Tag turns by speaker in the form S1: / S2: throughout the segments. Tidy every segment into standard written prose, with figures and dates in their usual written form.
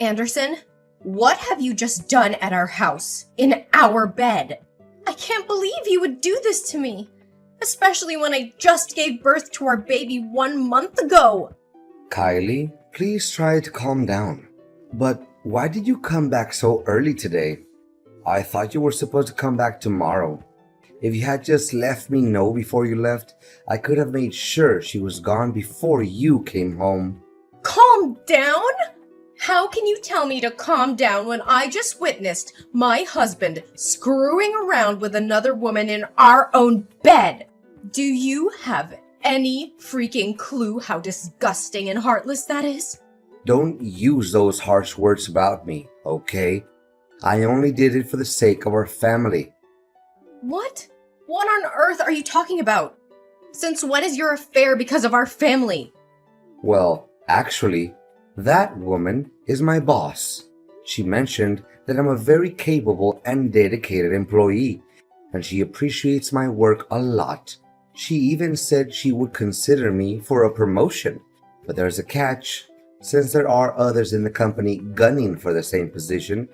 S1: Anderson, what have you just done at our house, in our bed? I can't believe you would do this to me, especially when I just gave birth to our baby 1 month ago.
S2: Kylie, please try to calm down. But why did you come back so early today? I thought you were supposed to come back tomorrow. If you had just let me know before you left, I could have made sure she was gone before you came home.
S1: Calm down? How can you tell me to calm down when I just witnessed my husband screwing around with another woman in our own bed? Do you have any freaking clue how disgusting and heartless that is?
S2: Don't use those harsh words about me, okay? I only did it for the sake of our family.
S1: What? What on earth are you talking about? Since when is your affair because of our family?
S2: Well, actually, that woman is my boss. She mentioned that I'm a very capable and dedicated employee, and she appreciates my work a lot. She even said she would consider me for a promotion. But there's a catch. Since there are others in the company gunning for the same position,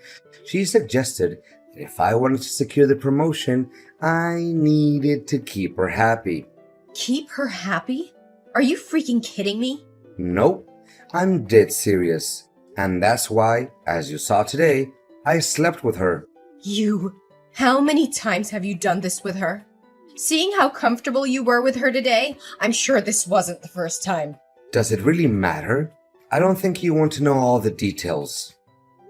S2: she suggested that if I wanted to secure the promotion, I needed to keep her happy.
S1: Keep her happy? Are you freaking kidding me?
S2: Nope, I'm dead serious. And that's why, as you saw today, I slept with her.
S1: How many times have you done this with her? Seeing how comfortable you were with her today, I'm sure this wasn't the first time.
S2: Does it really matter? I don't think you want to know all the details.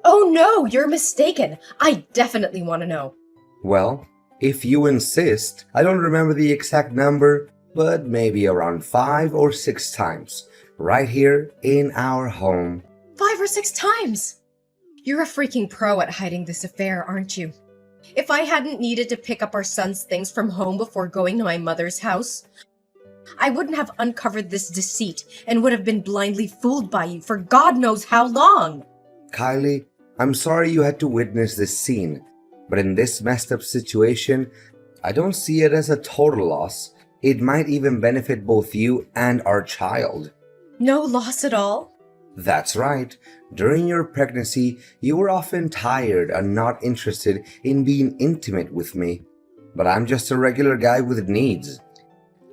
S1: Oh no, you're mistaken. I definitely want to know.
S2: Well, if you insist, I don't remember the exact number, but maybe around 5 or 6 times, right here in our home.
S1: 5 or 6 times? You're a freaking pro at hiding this affair, aren't you? If I hadn't needed to pick up our son's things from home before going to my mother's house, I wouldn't have uncovered this deceit and would have been blindly fooled by you for God knows how long.
S2: Kylie, I'm sorry you had to witness this scene, but in this messed up situation, I don't see it as a total loss. It might even benefit both you and our child.
S1: No loss at all?
S2: That's right. During your pregnancy, you were often tired and not interested in being intimate with me. But I'm just a regular guy with needs.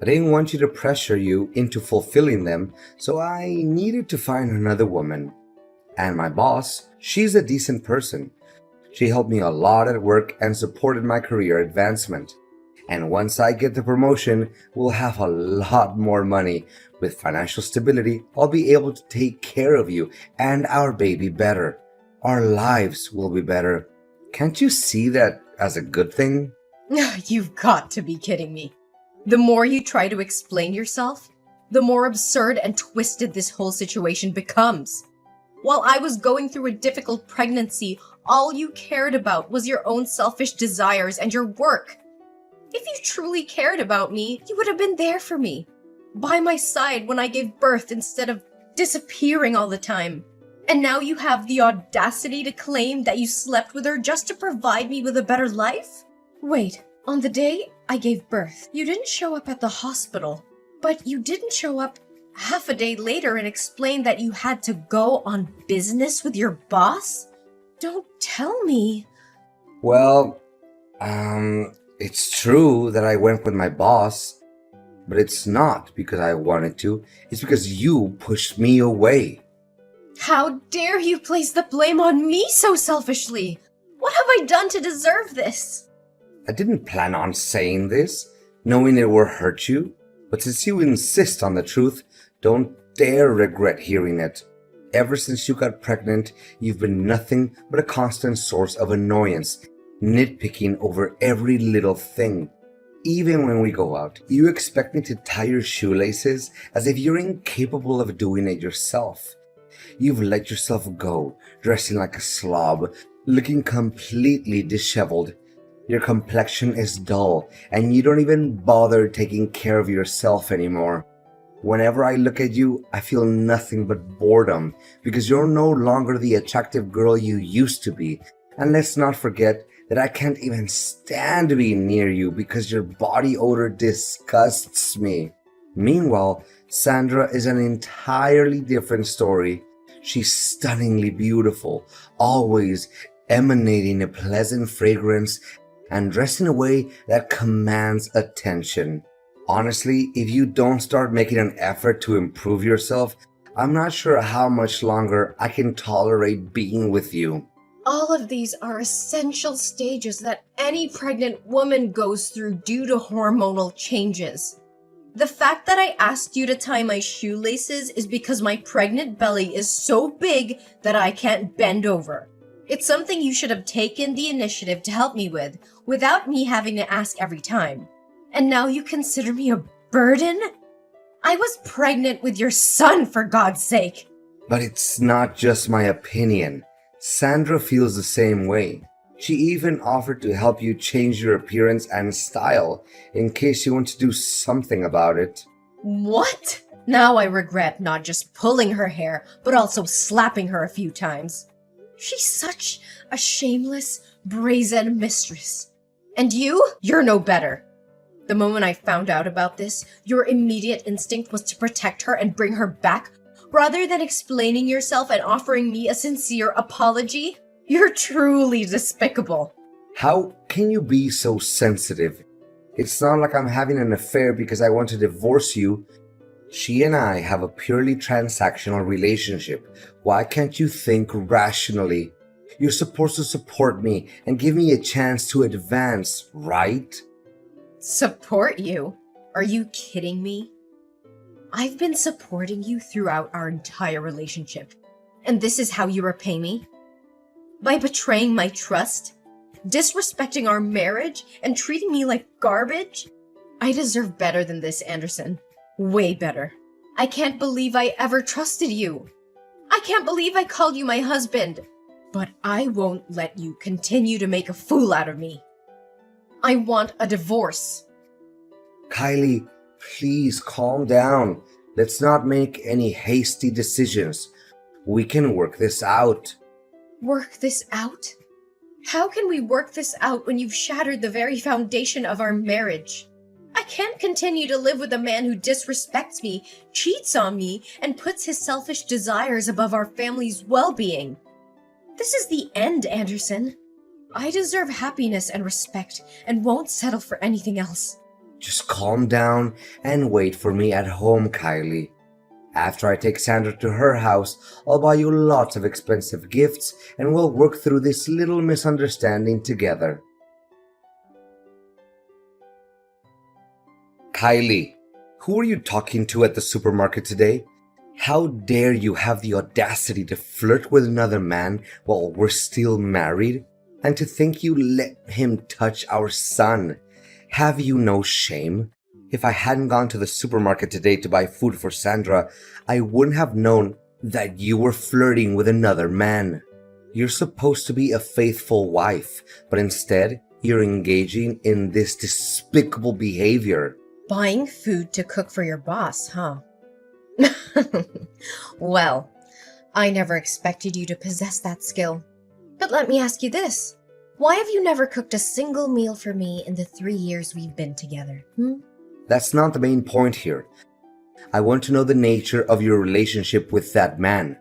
S2: I didn't want you to pressure you into fulfilling them, so I needed to find another woman. And my boss, she's a decent person. She helped me a lot at work and supported my career advancement. And once I get the promotion, we'll have a lot more money. With financial stability, I'll be able to take care of you and our baby better. Our lives will be better. Can't you see that as a good thing?
S1: You've got to be kidding me. The more you try to explain yourself, the more absurd and twisted this whole situation becomes. While I was going through a difficult pregnancy, all you cared about was your own selfish desires and your work. If you truly cared about me, you would have been there for me, by my side when I gave birth instead of disappearing all the time. And now you have the audacity to claim that you slept with her just to provide me with a better life? Wait, on the day I gave birth, you didn't show up at the hospital, but you didn't show up half a day later and explain that you had to go on business with your boss? Don't tell me.
S2: Well, it's true that I went with my boss, but it's not because I wanted to. It's because you pushed me away.
S1: How dare you place the blame on me so selfishly? What have I done to deserve this?
S2: I didn't plan on saying this, knowing it will hurt you. But since you insist on the truth, don't dare regret hearing it. Ever since you got pregnant, you've been nothing but a constant source of annoyance, nitpicking over every little thing. Even when we go out, you expect me to tie your shoelaces as if you're incapable of doing it yourself. You've let yourself go, dressing like a slob, looking completely disheveled. Your complexion is dull, and you don't even bother taking care of yourself anymore. Whenever I look at you, I feel nothing but boredom, because you're no longer the attractive girl you used to be. And let's not forget that I can't even stand being near you because your body odor disgusts me. Meanwhile, Sandra is an entirely different story. She's stunningly beautiful, always emanating a pleasant fragrance and dressed in a way that commands attention. Honestly, if you don't start making an effort to improve yourself, I'm not sure how much longer I can tolerate being with you.
S1: All of these are essential stages that any pregnant woman goes through due to hormonal changes. The fact that I asked you to tie my shoelaces is because my pregnant belly is so big that I can't bend over. It's something you should have taken the initiative to help me with, without me having to ask every time. And now you consider me a burden? I was pregnant with your son, for God's sake!
S2: But it's not just my opinion. Sandra feels the same way. She even offered to help you change your appearance and style in case you want to do something about it.
S1: What? Now I regret not just pulling her hair, but also slapping her a few times. She's such a shameless, brazen mistress. And you're no better. The moment I found out about this, your immediate instinct was to protect her and bring her back, rather than explaining yourself and offering me a sincere apology. You're truly despicable.
S2: How can you be so sensitive? It's not like I'm having an affair because I want to divorce you. She and I have a purely transactional relationship. Why can't you think rationally? You're supposed to support me and give me a chance to advance, right?
S1: Support you? Are you kidding me? I've been supporting you throughout our entire relationship, and this is how you repay me? By betraying my trust, disrespecting our marriage, and treating me like garbage? I deserve better than this, Anderson. Way better. I can't believe I ever trusted you. I can't believe I called you my husband. But I won't let you continue to make a fool out of me. I want a divorce.
S2: Kylie, please calm down. Let's not make any hasty decisions. We can work this out.
S1: Work this out? How can we work this out when you've shattered the very foundation of our marriage? I can't continue to live with a man who disrespects me, cheats on me, and puts his selfish desires above our family's well-being. This is the end, Anderson. I deserve happiness and respect and won't settle for anything else.
S2: Just calm down and wait for me at home, Kylie. After I take Sandra to her house, I'll buy you lots of expensive gifts and we'll work through this little misunderstanding together. Kylie, who are you talking to at the supermarket today? How dare you have the audacity to flirt with another man while we're still married? And to think you let him touch our son? Have you no shame? If I hadn't gone to the supermarket today to buy food for Sandra, I wouldn't have known that you were flirting with another man. You're supposed to be a faithful wife, but instead, you're engaging in this despicable behavior.
S1: Buying food to cook for your boss, huh? Well, I never expected you to possess that skill. But let me ask you this. Why have you never cooked a single meal for me in the 3 years we've been together?
S2: That's not the main point here. I want to know the nature of your relationship with that man.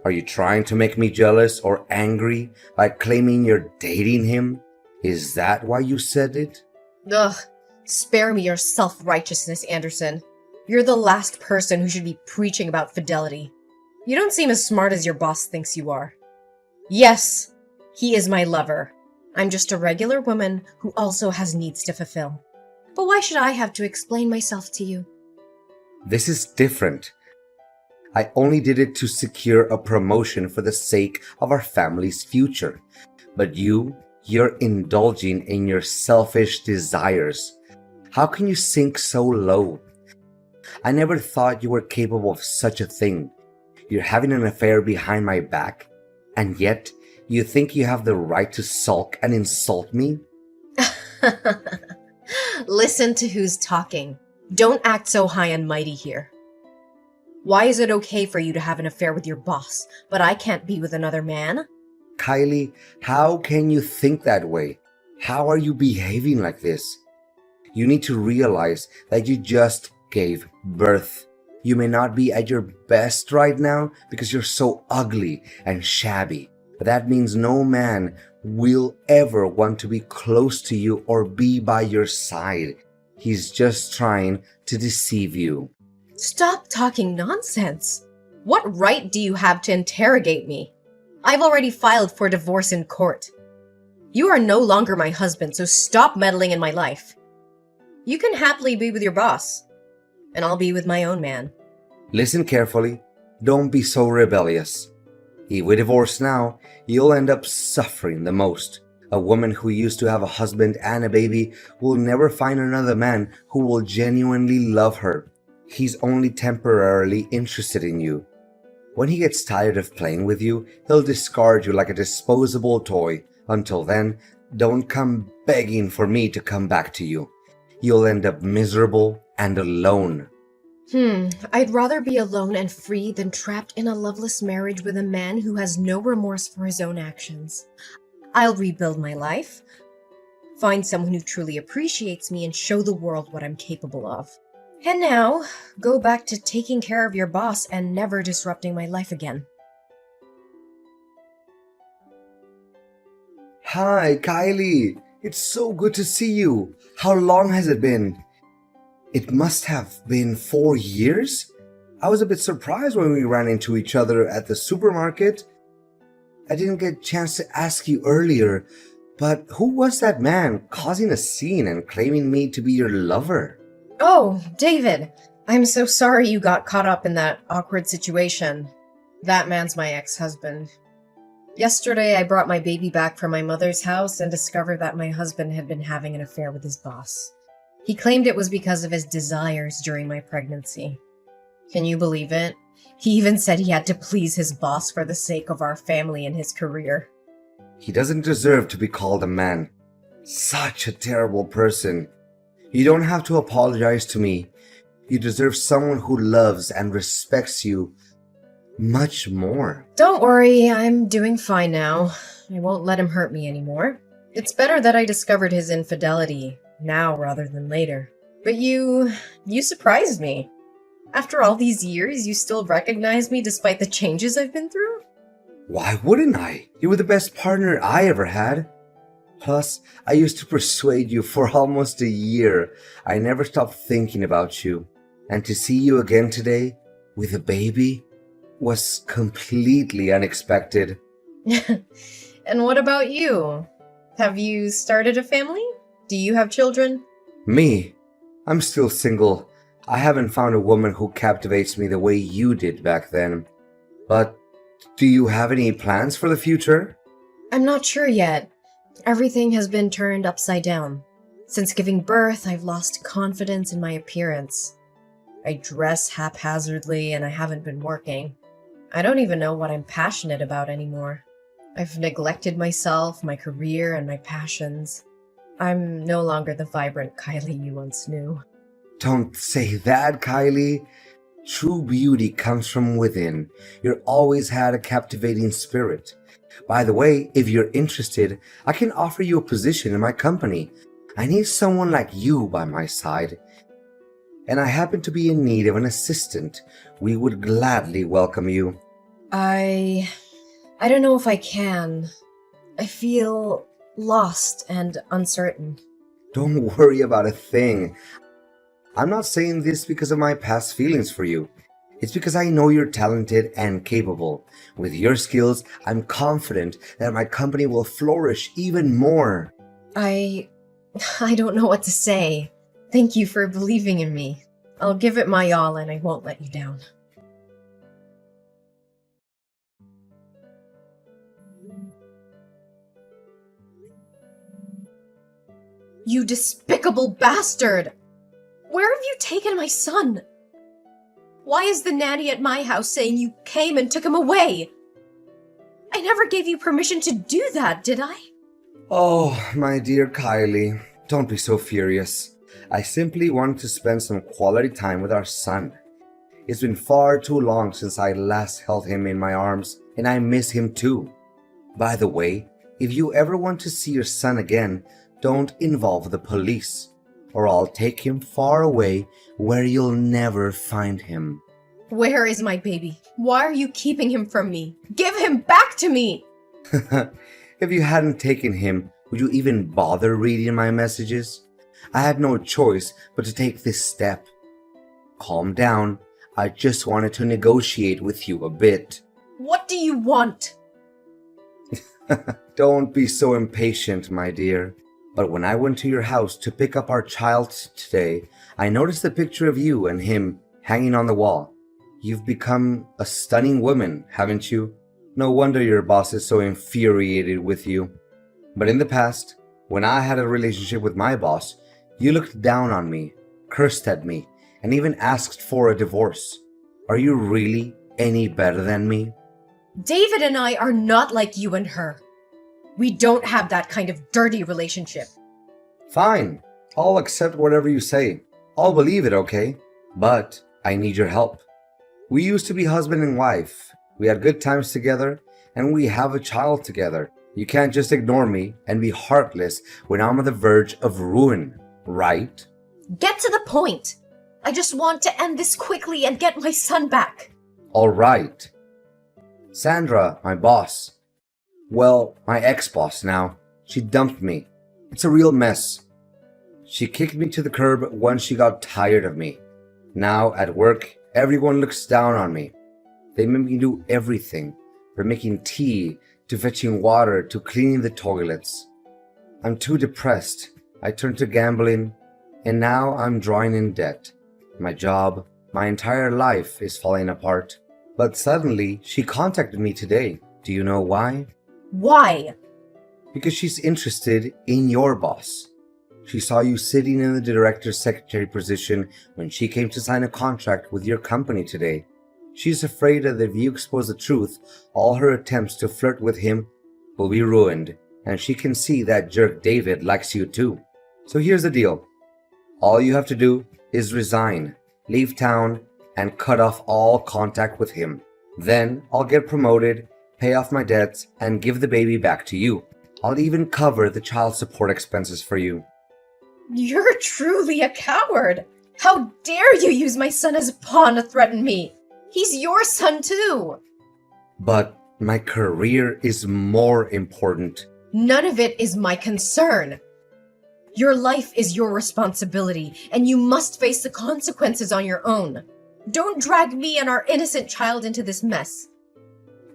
S2: Are you trying to make me jealous or angry by claiming you're dating him? Is that why you said it?
S1: Ugh, spare me your self-righteousness, Anderson. You're the last person who should be preaching about fidelity. You don't seem as smart as your boss thinks you are. Yes, he is my lover. I'm just a regular woman who also has needs to fulfill. But why should I have to explain myself to you?
S2: This is different. I only did it to secure a promotion for the sake of our family's future. But you're indulging in your selfish desires. How can you sink so low? I never thought you were capable of such a thing. You're having an affair behind my back, and yet you think you have the right to sulk and insult me?
S1: Listen to who's talking. Don't act so high and mighty here. Why is it okay for you to have an affair with your boss, but I can't be with another man?
S2: Kylie, how can you think that way? How are you behaving like this? You need to realize that you just gave birth. You may not be at your best right now because you're so ugly and shabby, but that means no man will ever want to be close to you or be by your side. He's just trying to deceive you.
S1: Stop talking nonsense. What right do you have to interrogate me? I've already filed for divorce in court. You are no longer my husband, so stop meddling in my life. You can happily be with your boss, and I'll be with my own man.
S2: Listen carefully. Don't be so rebellious. If we divorce now, you'll end up suffering the most. A woman who used to have a husband and a baby will never find another man who will genuinely love her. He's only temporarily interested in you. When he gets tired of playing with you, he'll discard you like a disposable toy. Until then, don't come begging for me to come back to you. You'll end up miserable and alone.
S1: I'd rather be alone and free than trapped in a loveless marriage with a man who has no remorse for his own actions. I'll rebuild my life, find someone who truly appreciates me, and show the world what I'm capable of. And now, go back to taking care of your boss and never disrupting my life again.
S2: Hi, Kylie. It's so good to see you. How long has it been? It must have been 4 years? I was a bit surprised when we ran into each other at the supermarket. I didn't get a chance to ask you earlier, but who was that man causing a scene and claiming me to be your lover?
S1: Oh, David, I'm so sorry you got caught up in that awkward situation. That man's my ex-husband. Yesterday, I brought my baby back from my mother's house and discovered that my husband had been having an affair with his boss. He claimed it was because of his desires during my pregnancy. Can you believe it? He even said he had to please his boss for the sake of our family and his career.
S2: He doesn't deserve to be called a man. Such a terrible person. You don't have to apologize to me. You deserve someone who loves and respects you much more.
S1: Don't worry, I'm doing fine now. I won't let him hurt me anymore. It's better that I discovered his infidelity now rather than later. But you surprised me. After all these years, you still recognize me despite the changes I've been through?
S2: Why wouldn't I? You were the best partner I ever had. Plus, I used to persuade you for almost a year. I never stopped thinking about you. And to see you again today, with a baby, was completely unexpected.
S1: And what about you? Have you started a family? Do you have children?
S2: Me? I'm still single. I haven't found a woman who captivates me the way you did back then. But do you have any plans for the future?
S1: I'm not sure yet. Everything has been turned upside down. Since giving birth, I've lost confidence in my appearance. I dress haphazardly and I haven't been working. I don't even know what I'm passionate about anymore. I've neglected myself, my career, and my passions. I'm no longer the vibrant Kylie you once knew.
S2: Don't say that, Kylie. True beauty comes from within. You've always had a captivating spirit. By the way, if you're interested, I can offer you a position in my company. I need someone like you by my side. And I happen to be in need of an assistant. We would gladly welcome you.
S1: I don't know if I can. I feel lost and uncertain.
S2: Don't worry about a thing. I'm not saying this because of my past feelings for you. It's because I know you're talented and capable. With your skills, I'm confident that my company will flourish even more.
S1: I don't know what to say. Thank you for believing in me. I'll give it my all and I won't let you down. You despicable bastard! Where have you taken my son? Why is the nanny at my house saying you came and took him away? I never gave you permission to do that, did I?
S2: Oh, my dear Kylie, don't be so furious. I simply wanted to spend some quality time with our son. It's been far too long since I last held him in my arms, and I miss him too. By the way, if you ever want to see your son again, don't involve the police, or I'll take him far away where you'll never find him.
S1: Where is my baby? Why are you keeping him from me? Give him back to me!
S2: If you hadn't taken him, would you even bother reading my messages? I had no choice but to take this step. Calm down. I just wanted to negotiate with you a bit.
S1: What do you want?
S2: Don't be so impatient, my dear. But when I went to your house to pick up our child today, I noticed a picture of you and him hanging on the wall. You've become a stunning woman, haven't you? No wonder your boss is so infuriated with you. But in the past, when I had a relationship with my boss, you looked down on me, cursed at me, and even asked for a divorce. Are you really any better than me?
S1: David and I are not like you and her. We don't have that kind of dirty relationship.
S2: Fine, I'll accept whatever you say. I'll believe it, okay? But I need your help. We used to be husband and wife. We had good times together, and we have a child together. You can't just ignore me and be heartless when I'm on the verge of ruin, right?
S1: Get to the point. I just want to end this quickly and get my son back.
S2: All right. Sandra, my boss. Well, my ex-boss now. She dumped me. It's a real mess. She kicked me to the curb once she got tired of me. Now, at work, everyone looks down on me. They make me do everything, from making tea, to fetching water, to cleaning the toilets. I'm too depressed. I turned to gambling, and now I'm drawing in debt. My job, my entire life is falling apart. But suddenly, she contacted me today. Do you know why?
S1: Why?
S2: Because she's interested in your boss. She saw you sitting in the director's secretary position when she came to sign a contract with your company today. She's afraid that if you expose the truth, all her attempts to flirt with him will be ruined, and she can see that jerk David likes you too. So here's the deal. All you have to do is resign, leave town, and cut off all contact with him. Then I'll get promoted, pay off my debts, and give the baby back to you. I'll even cover the child support expenses for you.
S1: You're truly a coward. How dare you use my son as a pawn to threaten me? He's your son too.
S2: But my career is more important.
S1: None of it is my concern. Your life is your responsibility, and you must face the consequences on your own. Don't drag me and our innocent child into this mess.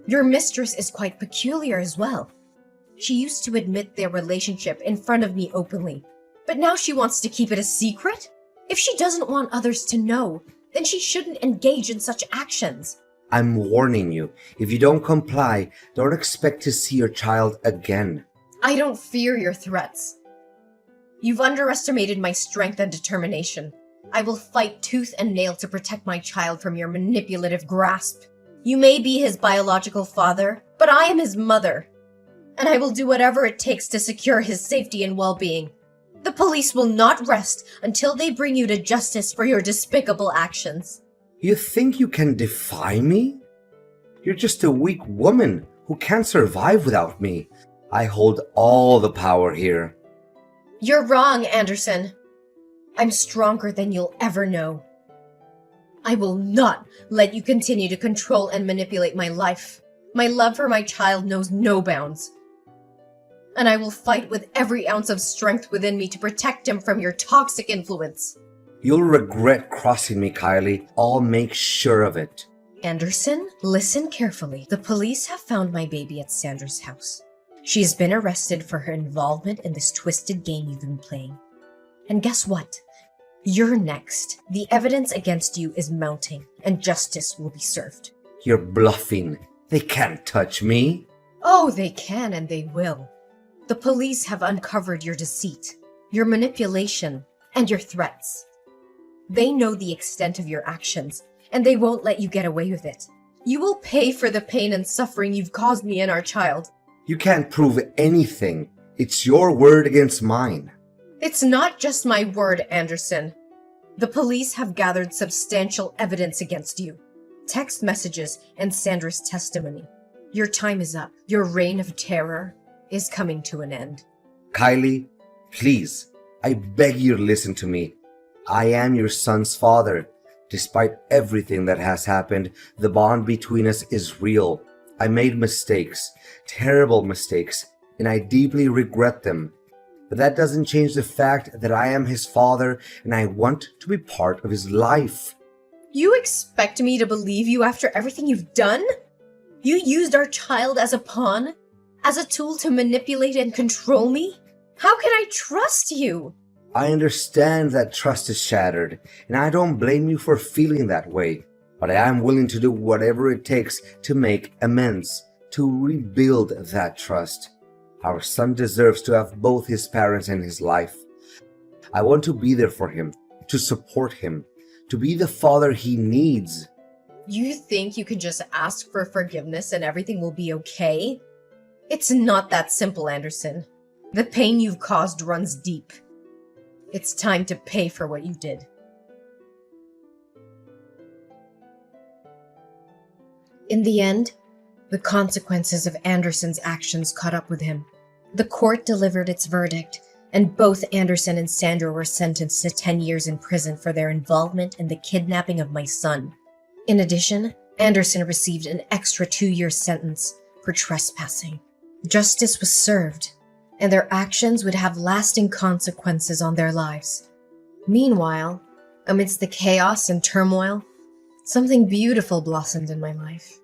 S1: Your mistress is quite peculiar as well. She used to admit their relationship in front of me openly, but now she wants to keep it a secret? If she doesn't want others to know, then she shouldn't engage in such actions.
S2: I'm warning you. If you don't comply, don't expect to see your child again.
S1: I don't fear your threats. You've underestimated my strength and determination. I will fight tooth and nail to protect my child from your manipulative grasp. You may be his biological father, but I am his mother. And I will do whatever it takes to secure his safety and well-being. The police will not rest until they bring you to justice for your despicable actions.
S2: You think you can defy me? You're just a weak woman who can't survive without me. I hold all the power here.
S1: You're wrong, Anderson. I'm stronger than you'll ever know. I will not let you continue to control and manipulate my life. My love for my child knows no bounds. And I will fight with every ounce of strength within me to protect him from your toxic influence.
S2: You'll regret crossing me, Kylie. I'll make sure of it.
S1: Anderson, listen carefully. The police have found my baby at Sandra's house. She has been arrested for her involvement in this twisted game you've been playing. And guess what? You're next. The evidence against you is mounting, and justice will be served.
S2: You're bluffing. They can't touch me.
S1: Oh, they can and they will. The police have uncovered your deceit, your manipulation, and your threats. They know the extent of your actions, and they won't let you get away with it. You will pay for the pain and suffering you've caused me and our child.
S2: You can't prove anything. It's your word against mine.
S1: It's not just my word, Anderson. The police have gathered substantial evidence against you. Text messages and Sandra's testimony. Your time is up. Your reign of terror is coming to an end.
S2: Kylie, please, I beg you to listen to me. I am your son's father. Despite everything that has happened, the bond between us is real. I made mistakes, terrible mistakes, and I deeply regret them. But that doesn't change the fact that I am his father and I want to be part of his life.
S1: You expect me to believe you after everything you've done? You used our child as a pawn? As a tool to manipulate and control me? How can I trust you?
S2: I understand that trust is shattered, and I don't blame you for feeling that way. But I am willing to do whatever it takes to make amends, to rebuild that trust. Our son deserves to have both his parents in his life. I want to be there for him, to support him, to be the father he needs.
S1: You think you can just ask for forgiveness and everything will be okay? It's not that simple, Anderson. The pain you've caused runs deep. It's time to pay for what you did. In the end, the consequences of Anderson's actions caught up with him. The court delivered its verdict, and both Anderson and Sandra were sentenced to 10 years in prison for their involvement in the kidnapping of my son. In addition, Anderson received an extra 2-year sentence for trespassing. Justice was served, and their actions would have lasting consequences on their lives. Meanwhile, amidst the chaos and turmoil, something beautiful blossomed in my life.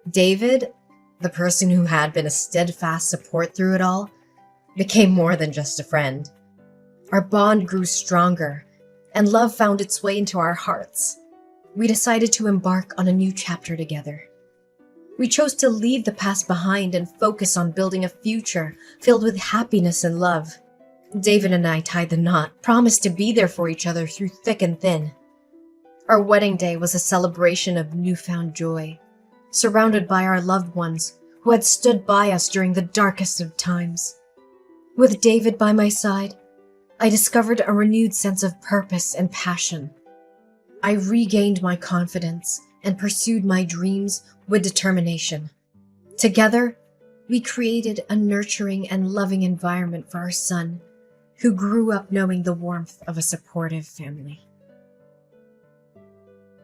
S1: David, the person who had been a steadfast support through it all, became more than just a friend. Our bond grew stronger, and love found its way into our hearts. We decided to embark on a new chapter together. We chose to leave the past behind and focus on building a future filled with happiness and love. David and I tied the knot, promised to be there for each other through thick and thin. Our wedding day was a celebration of newfound joy, surrounded by our loved ones who had stood by us during the darkest of times. With David by my side, I discovered a renewed sense of purpose and passion. I regained my confidence and pursued my dreams with determination. Together, we created a nurturing and loving environment for our son, who grew up knowing the warmth of a supportive family.